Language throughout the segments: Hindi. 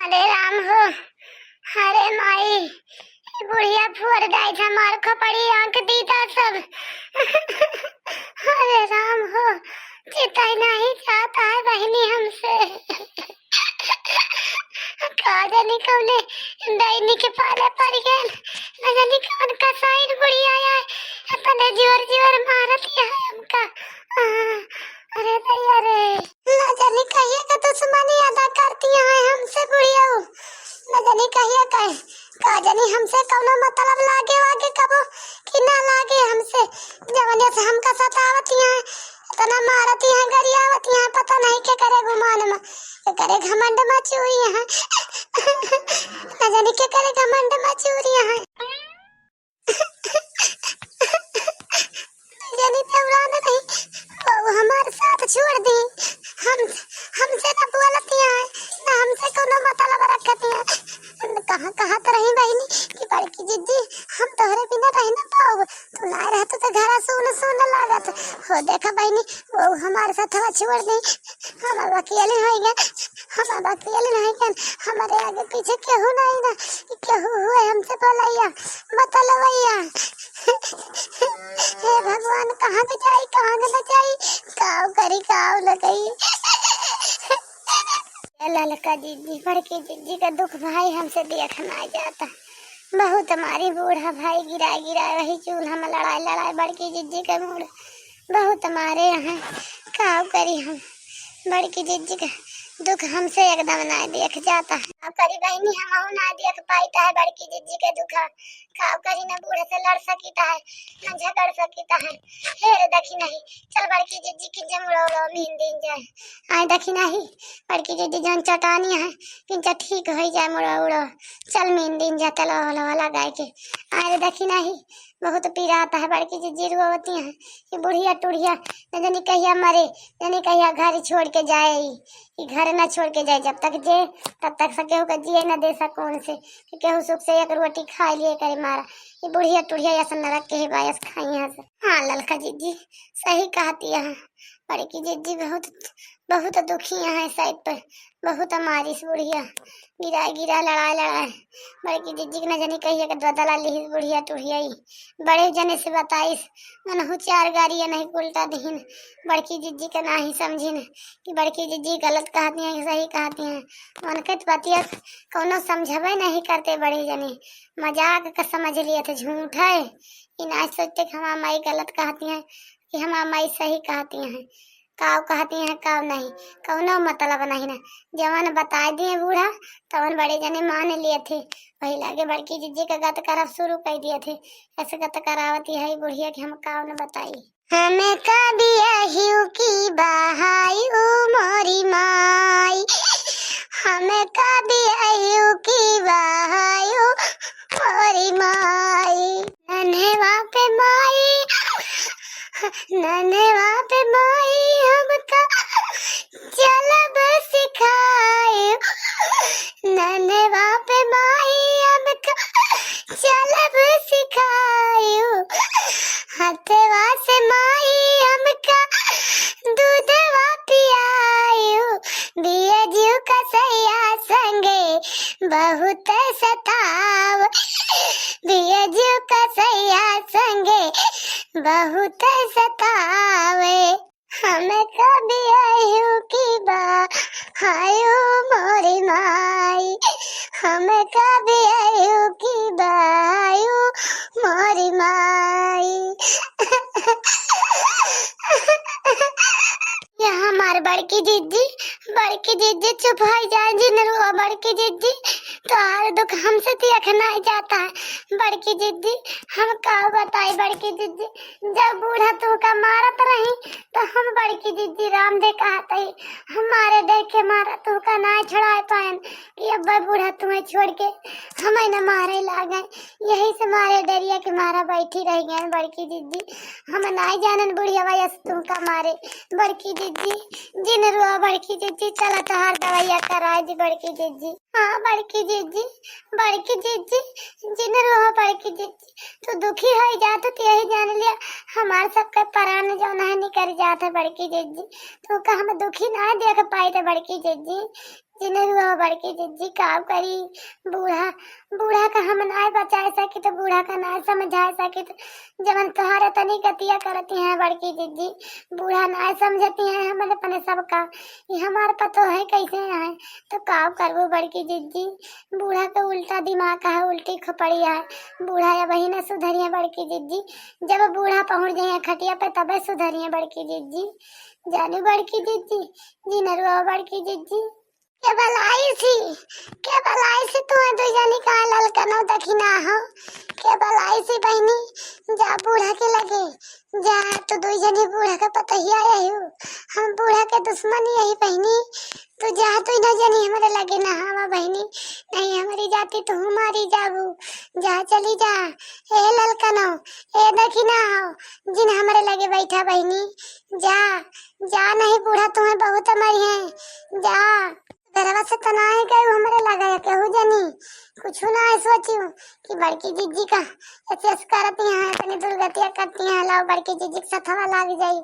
अरे राम हो। अरे माई बुढ़िया फुअर जाए था मार खपड़ी आंख दीदा सब। अरे राम हो चिता नहीं चाहता है बहनी हमसे। काजनी कौने दैनी के पाले पड़ गए न जानी कौन का साइड बुढ़िया है अपने जोर जोर मारती है हमका। अरे दैया रे न जानी कहिए का दुश्मनी अदा करती है हमसे बुढ़िया। न जानी कहिए कहे का जानी हमसे कौनो मतलब लागे वागे कबो कि ना लागे हमसे जवने से हमका सतावती है इतना मारती है गरियावती है पता नहीं क्या करे गुमान में क्या करे घमंड में चूरी है। न जानी क्या करे घमंड में चूरी है। जानी तवरान नहीं वो हमारे साथ छोड़ दी हम हमसे ना बोलती है ना हमसे कोनो मतलब रखती है। कहाँ कहाँ तो रही बहनी कि बड़की जिद्दी हम तोहरे बिना रह ना पाओ तू ना रहते तो घर सुन सुन लागत हो। देखा बहनी वो हमारे साथ हवा छोड़ दी हम अकेले हो गए हम अकेले नहीं गए हमारे आगे पीछे केहू नहीं ना केहू हुए हमसे बोलैया बतलवैया। हे भगवान कहाँ पे जाई कहाँ न जाई काव करी काव न गई। ललका जीजी बड़की जीजी का दुख भाई हमसे देखना जाता बहुत हमारी बूढ़ा भाई गिरा गिरा वही चूल्हा में लड़ाई लड़ाई बड़की जीजी का मूड बहुत हमारे यहाँ काव करी हम बड़की जीजी का दुख हमसे एकदम ना देख जाता है। करी बहनी हम ना देख पाईता है बड़की जीजी के दुख काव करी न बूढ़े से लड़ सकीता है न झगड़ सकीता है। हेर देखी नहीं चल बड़की जीजी की जमड़ो मीन दिन जाए आए देखी नहीं बड़की जीजी जन चटानी है किंचा ठीक हो जाए मुड़ो उड़ो चल मीन दिन जा तलो वाला गाय के आए देखी नहीं बहुत पीड़ा आता है बड़की जीजी रोती है कि बुढ़िया टुढ़िया न जानी कहिया मरे जानी कहिया घर छोड़ के जाए कि घर न छोड़ के जाए जब तक जे तब तक केहू का जिए न दे सकून से कि केहू सुख से एक रोटी खा लिए करे मारा ये बुढ़िया टुढ़िया ऐसा नरक के बायस खाई यहाँ से। हाँ ललका जीजी सही कहती है बड़की जीजी बहुत बहुत दुखी है साइड पर बहुत हमारी बुढ़िया गिरा गिरा लड़ाई लड़ाई बड़की जीजी के न जानी कहिए के बदला ली बुढ़िया टुढ़िया बड़े जने से बताइस मनहु चार गाड़ियाँ नहीं उल्टा दीन बड़की जीजी के ना ही समझिन कि बड़की जीजी गलत कहती हैं सही कहती हैं उनके बतिया कोनो समझबे नहीं करते बड़े जने मजाक का समझ लिए थे झूठ है इन आज सोचते कि हमारा माई गलत कहती हैं कि हमारा माई सही कहती हैं काव कहती हैं काव नहीं कौनो मतलब नहीं ना जवान बता दिए बूढ़ा तवन बड़े जने मान लिए थे वही लागे बड़की जीजी का गत करब शुरू कर दिए थे ऐसे गत करावती है बुढ़िया कि हम काव न बताई हमें कभी अहियो की बहायु मोरी माई हमें कभी अहियो की बहायु मोरी माई नन्हे पे माई नन्हे पे माई हमका चलब सिखाए नन्हे पे माई हमका चलब सिखाए हथवा से माई हमका दूधवा पियायो बिया जीव का सैया संगे बहुत सताव बिया जीव का सैया संगे बहुत सतावे हमें कभी आयु की बहायु मोरी माई हमें कभी आयु की बहायु मोरी माई। यहाँ हमारे बड़की जीजी चुप हो जाए जिन रुआ बड़की जीजी तो हर दुख हमसे देखना ही जाता है बड़की जीजी हम का बताई बड़की जीजी जब बूढ़ा तू का मारत रही तो हम बड़की जीजी राम दे कहते हमारे देख के मारा तू का ना छुड़ा पाए कि अब बूढ़ा तुम्हें छोड़ के हमें न मारे ला गए यही से मारे डरिया के मारा बैठी रह गए बड़की जीजी हम ना जानन बुढ़िया वयस तू का मारे बड़की जीजी जिन रुआ बड़की जीजी चला तो हर दवाइया करा जी बड़की जीजी। हाँ बड़की जीजी जिन रुआ बड़की जीजी तो दुखी हो जात तो यही जान लिया हमारे सबके प्राण जो नहीं निकल जाते बड़की जीजी तो का हम दुखी ना देख पाए थे बड़की जीजी जिन्हें हुआ बड़की जिज्जी काम करी। बूढ़ा बूढ़ा का हम ना बचा सके तो बूढ़ा का ना समझा सके तो जमन तोहरा तनी गतिया करती हैं बड़की जिज्जी। बूढ़ा ना समझती हैं हमने अपने सबका, ये हमारे पतो है कैसे है तो काम करबो बड़की जिज्जी। बूढ़ा का उल्टा दिमाग है, उल्टी खपड़िया है। बूढ़ा या वही ना सुधरिया बड़की जिज्जी। जब बूढ़ा पहुंच जाए खटिया पे तब सुधरिया बड़की जिज्जी। जानी बड़की जिज्जी, जी नरुआ बड़की जिज्जी। के बलाई सी तू दो जानी का ललकनो दखिना हो। के बलाई सी बहनी जा बूढ़ा के लगे जा तो दो जनी बूढ़ा का पता ही आया हो। हम बूढ़ा के दुश्मन यही बहनी तू जा तो न जनी हमारे लगे ना हवा बहनी नहीं हमारी जाती तो हमारी जाबू जा चली जा। ए ललकनो ए दखिना हो जिन हमारे लगे बैठा बहनी जा जा नहीं बूढ़ा तुम्हें बहुत मरी है जा। घरवा से तनाए गए हमारे लगा कहू जानी कुछ ना सोची कि बड़की जिज्जी का ऐसे करती हैं अपनी दुर्गतिया करती हैं। लाओ बड़की जिज्जी के साथ हवा लाग जाई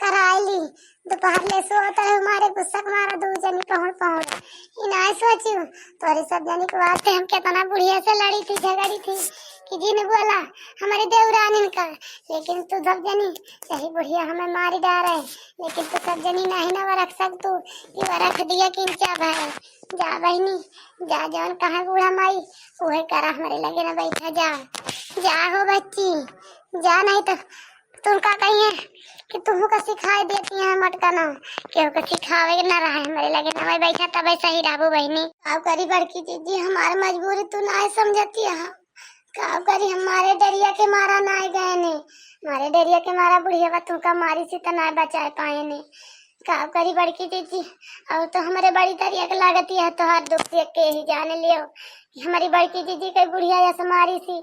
कराइली दोपहर ले सोता है हमारे गुस्सा मारा दो जनी पहुंच इन आए सोची तोरी सब जनी के वास्ते हम कितना बुढ़िया से लड़ी थी झगड़ी थी कि जी ने बोला हमारे देवरानी का, लेकिन तू सब जनी यही बुढ़िया हमें मारी डाल रहे लेकिन तू सब जनी नहीं ना रख सकतू कि रख दिया कि क्या भाई जा बहनी जा जौन कहा बूढ़ा माई वही करा हमारे लगे ना बैठा जा जा हो बच्ची जा नहीं तो तुम का कहिए कि तुम का सिखाई देती है मटका ना केहू का सिखावे ना रहा हमारे लगे ना मैं बैठा तब सही डाबू बहनी। अब करी बड़की दीदी हमारे मजबूरी तू ना समझती है का करी हमारे डरिया के मारा ना गए ने हमारे डरिया के मारा बुढ़िया तू का मारी से तो ना बचा पाए ने का करी बड़की दीदी। और तो हमारे बड़ी दरिया के लागती है तो हर दुख देख के ही जाने लियो हमारी बड़की दीदी के बुढ़िया या मारी सी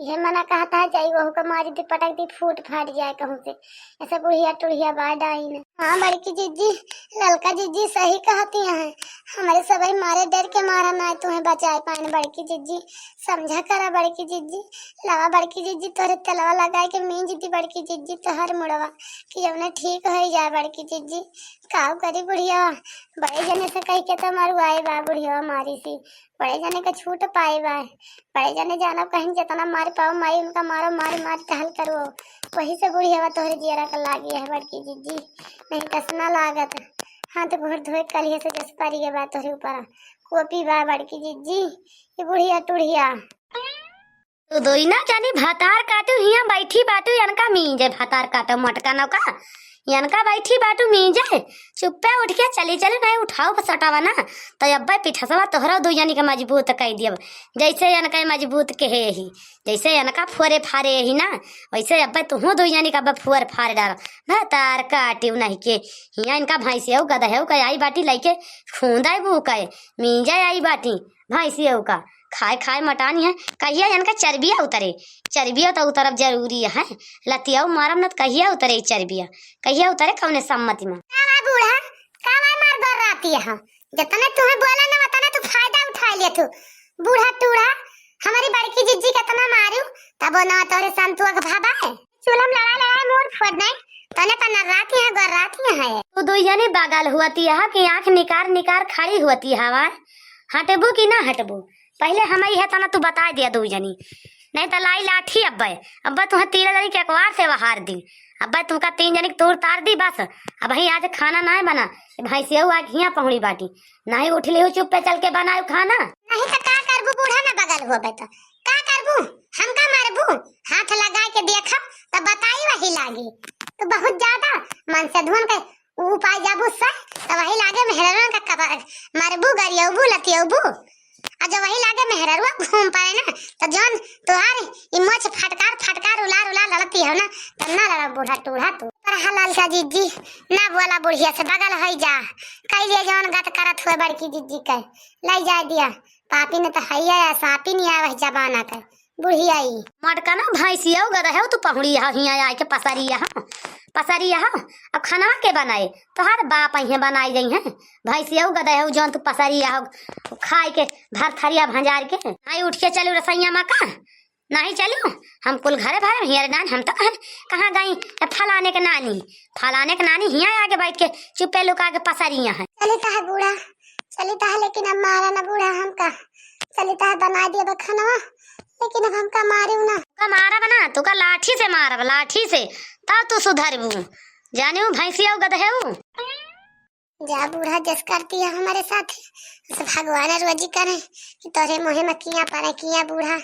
ये मना कहता है जाई वहू का मारी दी पटक दी फूट फाट जाए कहूँ से ऐसे बुढ़िया टुढ़िया बाढ़ आई न। हाँ बड़की दीदी ललका दीदी सही कहती है हमारे सभी मारे डर के मारा ना तुम्हें बचाए पाए बड़की दीदी समझा करा बड़की दीदी। लवा बड़की दीदी तोरे तलवा लगाए के मीन दीदी बड़की दीदी तो हर मुड़वा कि हमने ठीक हो जाए बड़की दीदी काव करी बुढ़िया बड़े जने से कह के तो मरुआए बा बुढ़िया मारी सी बड़े जने का छूट पाए बा बड़े जने जाना कहीं जितना मार पाओ मारी उनका मारो मारी मार टहल करो वही से बुढ़िया तोहरे जियरा का लागी है बड़की दीदी नहीं कसना लागत हाथ घोर धोए कलिए से जस पारी के बात तोहरे ऊपर कोपी बा बड़की दीदी ये बुढ़िया टुढ़िया तो दोई ना जानी भातार काटू हिया बैठी बाटू यनका मींजे भातार काटो मटका नौका यनका बैठी बाटू मींजे चुप्पे उठ के चली चले नहीं उठाओ सटावा ना तो अब्बा पिठसवा तोहरा दो यानी का मजबूत कह दिया जैसे यनका मजबूत के है ही जैसे यनका फोरे फारे ही ना वैसे अब्बा तुहो दो यानी का फुअर फारे डाल भातार काटू नहीं के हिया इनका भैंसिया गधा है का आई बाटी लैके खूंदा बू का मींजा आई बाटी भैंसिया का खाए खाए मटानी है कहिया इनका चर्बिया चर्बिया तो उतरब जरूरी है लतिया मारम न कहिया उतरे चर्बिया कहिया उतरे कौने सम्मति में बूढ़ा कावा मार बर राती है जितने तुम्हें बोला ना उतना तू फायदा उठा लिया तू बूढ़ा टूढ़ा हमारी बड़की जिज्जी कितना मारू तब ना तोरे संतुआ का भाबा है चूल्हा लड़ा मोर फोड़ नहीं तने का नराती है गर राती है तो दो यानी बगल हुआती है कि आंख निकार निकार खड़ी हुआती है हवा हटबू कि ना हटबू पहले हमारी है तना तू बता दिया दो जनी नहीं तो लाई लाठी अब्बा तुम्हें 3 जनी के अखबार से बहार दी अब्बा तुमका 3 जनी तोड़ तार दी बस अब ही आज खाना ना बना भैंसिया आज हिया पहुड़ी बाटी नहीं उठ ली चुप पे चल के बनाए खाना नहीं तो का करबू बूढ़ा ना बगल हुआ बेटा का करबू हम का मारबू हाथ लगा के देखा तब बताई वही लागी तो बहुत ज्यादा मन से धुन के उपाय जाबू सा तो वही लागे मेहरन का कबर मारबू गरियाबू लतियाबू जब वही लागे मेहररुआ घूम पाए ना तो जौन तुहार इमोच फटकार उलार लड़ती है ना तो ना लड़ा बूढ़ा टूढ़ा तू पर हलाल का जीजी ना बोला बुढ़िया से बगल हो जा कह दिया जौन गत करत हुए बड़की जीजी के लाई जा दिया पापी ने तो हैया सांपी नहीं आया वही जबाना के बुढ़िया ही मटका ना भैंसिया गदा है तू पहुड़ी हिया आके पसरिया अब खाना के बनाए तो हर बाप अहे बनाई गई है भैंसिया गदा है जौन तू पसरिया हो खाए के भर थरिया भंजार के नहीं उठ के चलू रसैया माँ का नहीं चलू हम कुल घरे भरे हियर नान हम तो कहाँ गई फलाने के नानी हिया आगे बैठ के चुप्पे लुका के पसरिया है चले कहा बूढ़ा चली ता लेकिन अब मारा ना बूढ़ा हमका। चली ता बना दिया खाना, लेकिन अब हमका मारू ना। का मारा बना तू का लाठी से मारब, लाठी से तब तू सुधरबू। जाने भैंसिया गधे जा बूढ़ा जस करती है हमारे साथ, भगवान रोजी करे कि तोरे मुहे में किया पड़े किया बूढ़ा।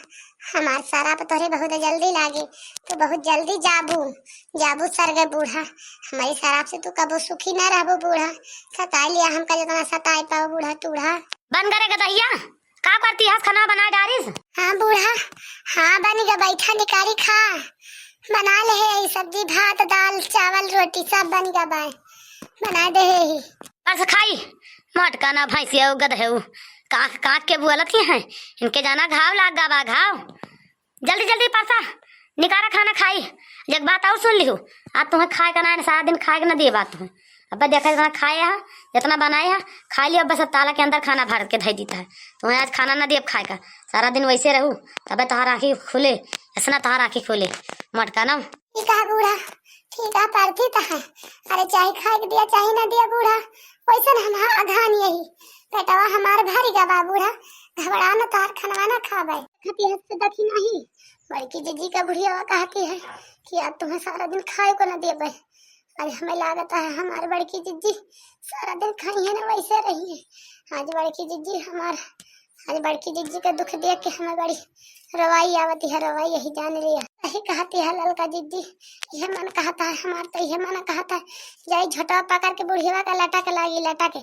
हमार सारा पे तोरे बहुत जल्दी लागे, तो बहुत जल्दी जाबू सर गए बूढ़ा। हमारी शराब से तू कबो सुखी ना रहबो बूढ़ा। सता लिया हमका जितना सताए पाओ बूढ़ा तूढ़ा। बंद करे गधैया, का करती है खाना बना डारिस? हाँ बूढ़ा, हाँ बनेगा, बैठा निकारी खा। बना ले है सब्जी भात दाल चावल रोटी सब बनेगा बाय, बना दे है। बस खाई मटका ना भैंसिया गधे काट काट के बोलत ही हैं। इनके जाना घाव लाग गा घाव। जल्दी जल्दी पासा निकारा खाना खाई। एक बात और सुन लिहू, आज तुम्हें खाए का ना, सारा दिन खाए का ना दिए बात तुम्हें। अब देखा जितना खाए है जितना बनाए है खा लिया, बस ताला के अंदर खाना भर के धई देता है। तुम्हें आज खाना ना दिए खाए का, सारा दिन वैसे रहू तब तहार आँखी खुले, ऐसा तहार आँखी खुले। मटका ना ठीक है बूढ़ा, ठीक है पढ़ती तो है। अरे चाहे खाए के दिया चाहे ना दिया बूढ़ा, वैसे हम अघान यही पेटवा हमार भारी गवा बूढ़ा। घबरा न तार खाना ना खावे खाती है से दखी नहीं। बड़की जीजी का बुढ़िया कहती है कि अब तुम्हें सारा दिन खाए को ना देबे। अरे हमें लागत है हमारे बड़की जीजी सारा दिन खाई है ना वैसे रही है। आज बड़की जीजी आज बड़की जीजी का दुख देख के हमें बड़ी रवाई आवती है, रवाई यही जान लिया। यही कहती है ललका जीजी, यह मन कहता है हमार तो यह मन कहता है जाई झोटा पकड़ के बुढ़िया का लटा के लागी लटा के।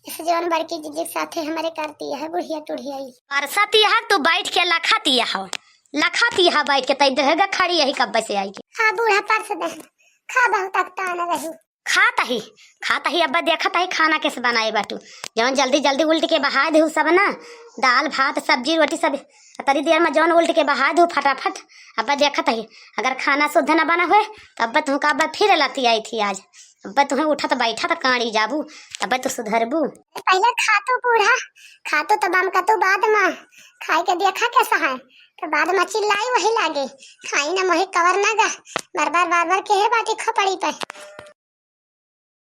इस जवन बड़की जीजी के साथे हमारे करती है बुढ़िया टुढ़िया। बरसाती है तू बैठ के लखाती है बैठ के तई देगा खड़ी यही कब से आई के। हाँ बूढ़ा परस दे खा बहुत तकता न रहू। खाता ही अब्बा देखता ही खाना कैसे बनाए बाटू। जौन जल्दी जल्दी उल्ट के बहा दे सब ना, दाल भात सब्जी रोटी सब तरी देर में जौन उल्ट के बहा दू फटाफट। अब्बा देखता ही अगर खाना शुद्ध न बना हुए तो अब्बा तुमका अब्बा फिर लती आई थी आज। अब्बा तुम्हें उठा तो बैठा तो काड़ी जाबू तब तो सुधरबू। पहले खातो बूढ़ा, खातो तो बम का तो बाद में खाई के देखा कैसा है तो बाद में चिल्लाई वही लागे। खाई ना मोहे कवर ना गा बार बार के है बाटी खोपड़ी पे।